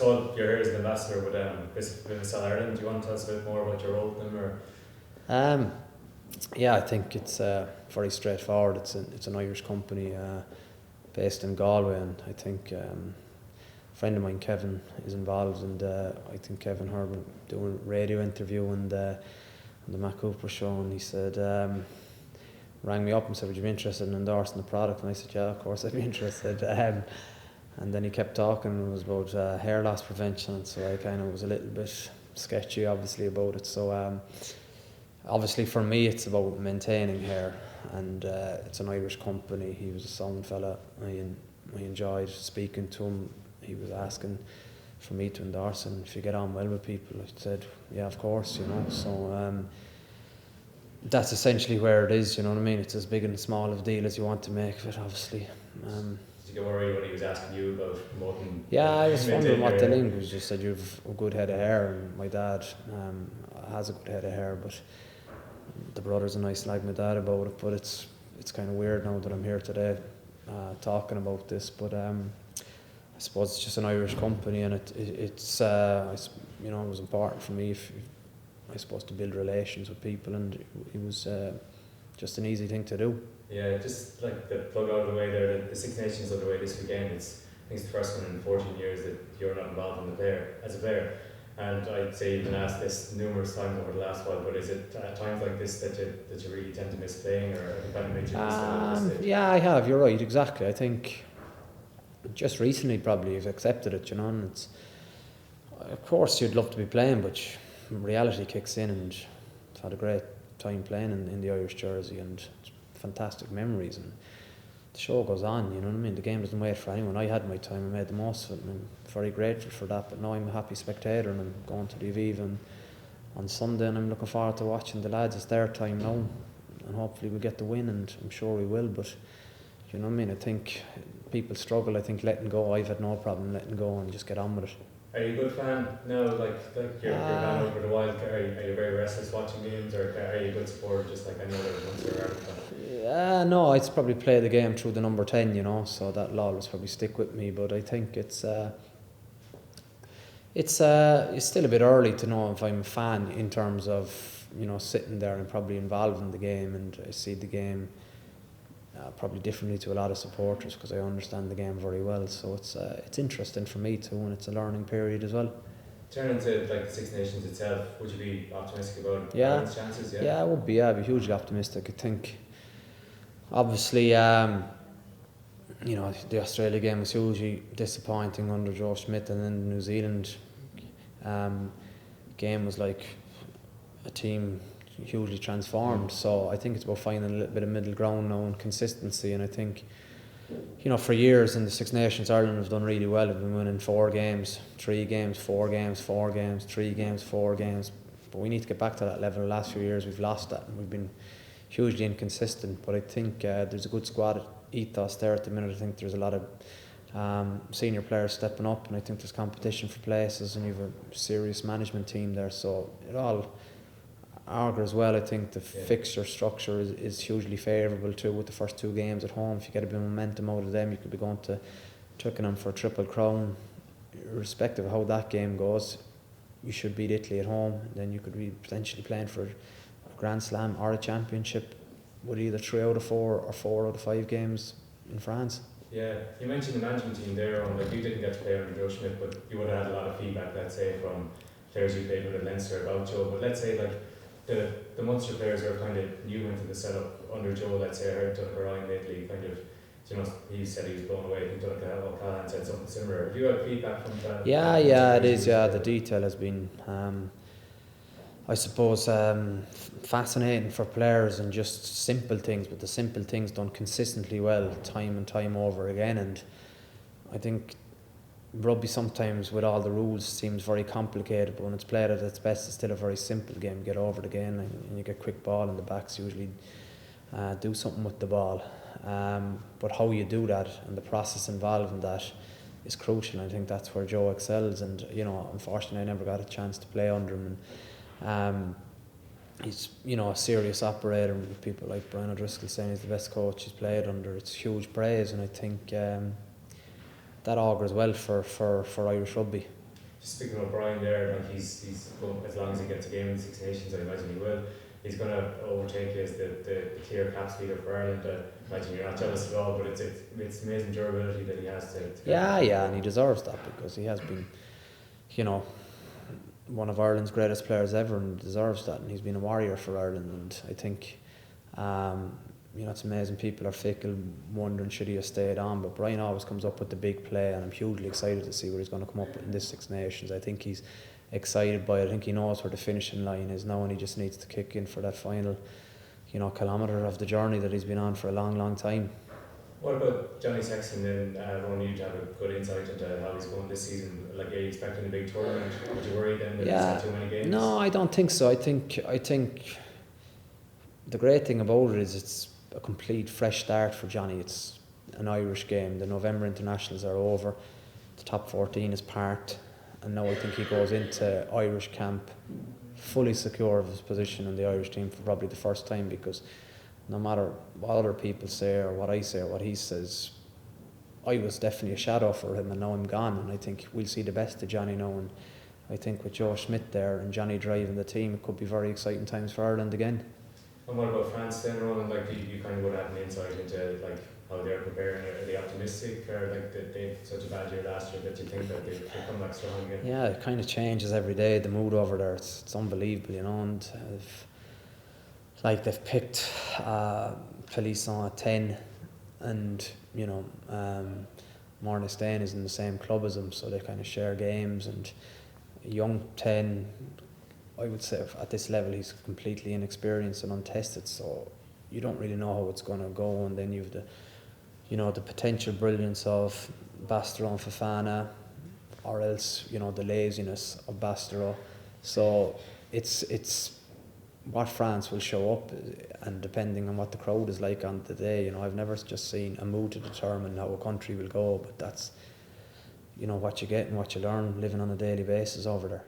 first of all, you're here as an ambassador with Business Ireland. Do you want to tell us a bit more about your role with them? Yeah, I think it's very straightforward. It's an Irish company based in Galway, and I think a friend of mine, Kevin, is involved, and I think Kevin heard me doing a radio interview on the Matt Cooper show, and he said, rang me up and said, would you be interested in endorsing the product? And I said, yeah, of course I'd be interested. And then he kept talking, and it was about hair loss prevention, and so I kind of was a little bit sketchy obviously about it. So obviously for me it's about maintaining hair, and it's an Irish company. He was a sound fella. I enjoyed speaking to him. He was asking for me to endorse him. If you get on well with people, I said, yeah, of course, you know. So that's essentially where it is, you know what I mean. It's as big and small of a deal as you want to make of it, obviously. Did you get worried when he was asking you about promoting? Yeah, I was wondering what the link was. Just said you've a good head of hair, and my dad has a good head of hair, but the brother's a nice like my dad about it. But it's kind of weird now that I'm here today talking about this. But I suppose it's just an Irish company, and it's you know, it was important for me, if I suppose, to build relations with people, and it was just an easy thing to do. Yeah, just like the plug out of the way there, the Six Nations out of the way this weekend. I think it's the first one in 14 years that you're not involved in as a player. And I'd say you've been asked this numerous times over the last while, but is it at times like this that you really tend to miss playing, or have you kind of made your list at this stage? Yeah, I have. You're right. Exactly. I think just recently probably I've accepted it, you know. And it's, of course you'd love to be playing, but reality kicks in, and I've had a great time playing in the Irish jersey, and fantastic memories, and the show goes on, you know what I mean. The game doesn't wait for anyone. I had my time, I made the most of it, and I'm very grateful for that. But now I'm a happy spectator, and I'm going to the Aviva on Sunday, and I'm looking forward to watching the lads. It's their time now, and hopefully we'll get the win, and I'm sure we will. But you know what I mean, I think people struggle, I think, letting go. I've had no problem letting go and just get on with it. Are you a good fan now, like you're a fan over the wild? Are you very restless watching games, or are you a good supporter just like any other Munster Ireland fan? No, I'd probably play the game through the number 10, you know, so that'll always probably stick with me. But I think it's still a bit early to know if I'm a fan, in terms of, you know, sitting there and probably involved in the game, and I see the game probably differently to a lot of supporters, because I understand the game very well. So it's interesting for me too, and it's a learning period as well. Turning to like the Six Nations itself, would you be optimistic about Ireland's chances? Yeah, I would be. Yeah, I'd be hugely optimistic. I think, obviously, you know, the Australia game was hugely disappointing under Joe Schmidt, and then the New Zealand game was like a team hugely transformed. So I think it's about finding a little bit of middle ground now and consistency. And I think, you know, for years in the Six Nations, Ireland have done really well. We've been winning 4 games, 3 games, 4 games, 4 games, 3 games, 4 games. But we need to get back to that level. The last few years we've lost that, and we've been hugely inconsistent. But I think there's a good squad ethos there at the minute. I think there's a lot of senior players stepping up, and I think there's competition for places, and you have a serious management team there. So it all augurs well. I think the fixture structure is hugely favourable too, with the first 2 games at home. If you get a bit of momentum out of them, you could be going to Twickenham for a Triple Crown. Irrespective of how that game goes, you should beat Italy at home, then you could be potentially playing for a Grand Slam or a championship with either 3 out of 4 or 4 out of 5 games in France. Yeah, you mentioned the management team there, and like you didn't get to play under Joe Schmidt, but you would have had a lot of feedback, let's say, from players you played with at Leinster about Joe. But let's say like the Munster players are kind of new into the setup under Joe. Let's say I heard Doug Ryan lately, kind of, you know, he said he was blown away. I think Doug O'Callaghan said something similar. Have you had feedback from that? Yeah, it is. Yeah, the detail has been, I suppose, fascinating for players, and just simple things, but the simple things done consistently well, time and time over again. And I think rugby sometimes, with all the rules, seems very complicated, but when it's played at its best, it's still a very simple game. You get over the game, and you get quick ball, and the backs usually do something with the ball. But how you do that and the process involved in that is crucial. And I think that's where Joe excels. And you know, unfortunately, I never got a chance to play under him. And he's, you know, a serious operator, with people like Brian O'Driscoll saying he's the best coach he's played under. It's huge praise, and I think that augurs well for Irish rugby. just speaking of Brian there, like he's well, as long as he gets a game in the Six Nations, I imagine he will. He's going to overtake you as the clear caps leader for Ireland. I imagine you're not jealous at all, but it's amazing durability that he has to Yeah, and he deserves that because he has been, you know, one of Ireland's greatest players ever, and deserves that. And he's been a warrior for Ireland. And I think, you know, it's amazing. People are fickle, wondering should he have stayed on. But Brian always comes up with the big play, and I'm hugely excited to see what he's going to come up with in this Six Nations. I think he's excited by it. I think he knows where the finishing line is now, and he just needs to kick in for that final, you know, kilometre of the journey that he's been on for a long, long time. What about Johnny Sexton then? Ron, you have a good insight into how he's going this season. Like, are you expecting a big tournament? Would you worry then that he's had too many games? No, I don't think so. I think the great thing about it is it's a complete fresh start for Johnny. It's an Irish game. The November internationals are over. The top 14 is parked, and now I think he goes into Irish camp fully secure of his position in the Irish team for probably the first time, because no matter what other people say or what I say or what he says, I was definitely a shadow for him, and now I'm gone, and I think we'll see the best of Johnny now. And I think with Joe Schmidt there and Johnny driving the team, it could be very exciting times for Ireland again. And what about France then, Ronan? Like, you kind of would have an insight into like how they're preparing. Are they optimistic, or like that they had such a bad year last year that you think that they'll come back strong again? Yeah, it kind of changes every day. The mood over there, it's unbelievable, you know. And they've picked Pelisson at 10, and you know, Mornestein is in the same club as him, so they kind of share games. And young 10, I would say at this level he's completely inexperienced and untested, so you don't really know how it's going to go. And then you've the potential brilliance of Bastereau and Fofana, or else, you know, the laziness of Bastereau. So it's what France will show up, and depending on what the crowd is like on the day, you know, I've never just seen a mood to determine how a country will go, but that's, you know, what you get and what you learn living on a daily basis over there.